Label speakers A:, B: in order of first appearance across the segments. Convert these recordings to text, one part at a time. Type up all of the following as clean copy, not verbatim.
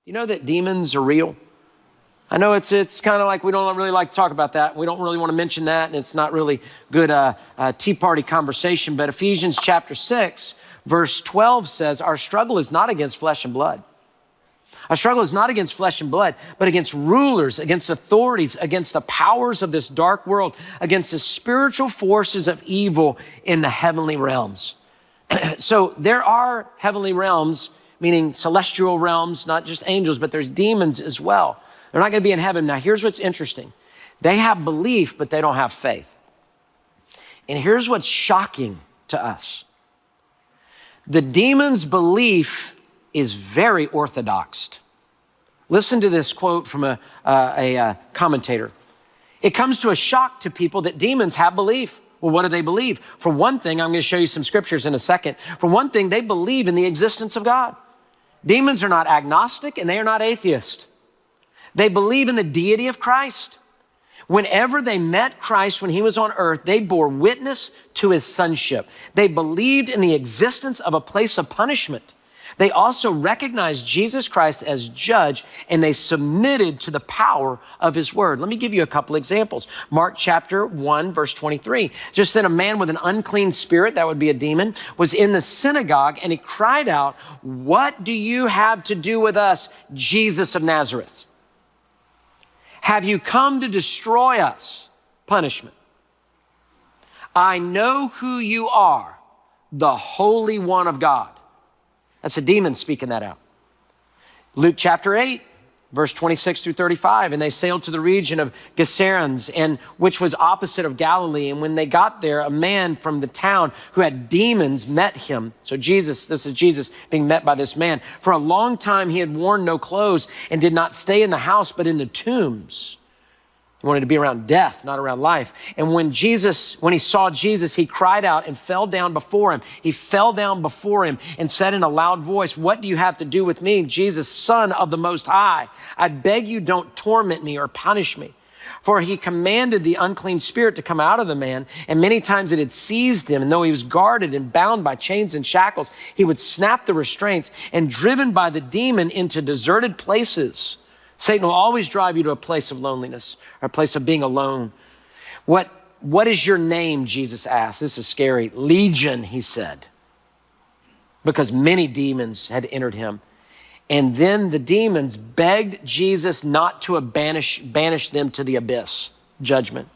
A: You know that demons are real? I know it's kind of like we don't really like to talk about that. We don't really want to mention that, and it's not really good tea party conversation. But Ephesians chapter 6, verse 12 says, our struggle is not against flesh and blood. Our struggle is not against flesh and blood, but against rulers, against authorities, against the powers of this dark world, against the spiritual forces of evil in the heavenly realms. So there are heavenly realms, meaning celestial realms, not just angels, but there's demons as well. They're not going to be in heaven. Now, here's what's interesting. They have belief, but they don't have faith. And here's what's shocking to us. The demon's belief is very orthodox. Listen to this quote from a commentator. It comes to a shock to people that demons have belief. Well, what do they believe? For one thing, I'm going to show you some scriptures in a second. For one thing, they believe in the existence of God. Demons are not agnostic and they are not atheist. They believe in the deity of Christ. Whenever they met Christ when he was on earth, they bore witness to his sonship. They believed in the existence of a place of punishment. They also recognized Jesus Christ as judge, and they submitted to the power of his word. Let me give you a couple examples. Mark chapter 1, verse 23. Just then a man with an unclean spirit, that would be a demon, was in the synagogue, and he cried out, "What do you have to do with us, Jesus of Nazareth? Have you come to destroy us?" Punishment. "I know who you are, the Holy One of God." That's a demon speaking that out. Luke chapter 8, verse 26 through 35. And they sailed to the region of Gerasenes, and which was opposite of Galilee. And when they got there, a man from the town who had demons met him. So Jesus, this is Jesus being met by this man. For a long time he had worn no clothes and did not stay in the house, but in the tombs. He wanted to be around death, not around life. And when he saw Jesus, he cried out and fell down before him. He fell down before him and said in a loud voice, "What do you have to do with me, Jesus, Son of the Most High? I beg you, don't torment me or punish me." For he commanded the unclean spirit to come out of the man, and many times it had seized him, and though he was guarded and bound by chains and shackles, he would snap the restraints, and driven by the demon into deserted places. Satan will always drive you to a place of loneliness, or a place of being alone. What is your name, Jesus asked. This is scary. Legion, he said, because many demons had entered him. And then the demons begged Jesus not to banish them to the abyss, judgment.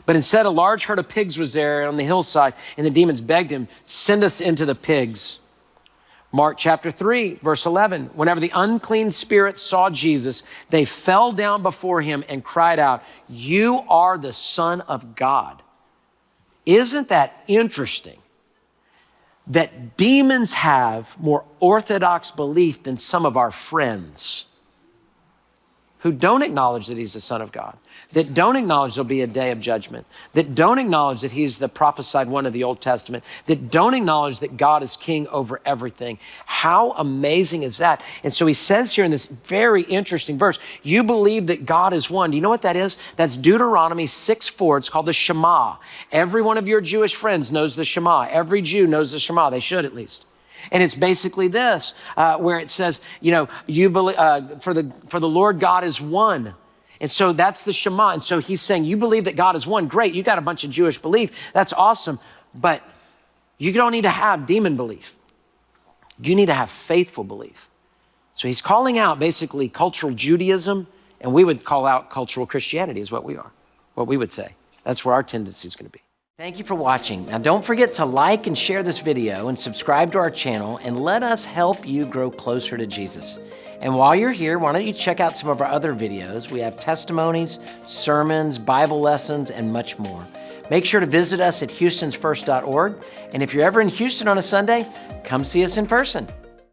A: But instead, a large herd of pigs was there on the hillside, and the demons begged him, "Send us into the pigs." Mark chapter 3, verse 11. Whenever the unclean spirits saw Jesus, they fell down before him and cried out, "You are the Son of God." Isn't that interesting? That demons have more orthodox belief than some of our friends who don't acknowledge that he's the Son of God, that don't acknowledge there'll be a day of judgment, that don't acknowledge that he's the prophesied one of the Old Testament, that don't acknowledge that God is king over everything. How amazing is that? And so he says here in this very interesting verse, you believe that God is one. Do you know what that is? That's Deuteronomy 6:4. It's called the Shema. Every one of your Jewish friends knows the Shema. Every Jew knows the Shema. They should at least. And it's basically this, where it says, you believe, for the Lord God is one. And so that's the Shema. And so he's saying, you believe that God is one. Great. You got a bunch of Jewish belief. That's awesome. But you don't need to have demon belief. You need to have faithful belief. So he's calling out basically cultural Judaism, and we would call out cultural Christianity is what we are, what we would say. That's where our tendency is going to be. Thank you for watching. Now don't forget to like and share this video and subscribe to our channel, and let us help you grow closer to Jesus. And while you're here, why don't you check out some of our other videos? We have testimonies, sermons, Bible lessons, and much more. Make sure to visit us at houstonsfirst.org. And if you're ever in Houston on a Sunday, come see us in person.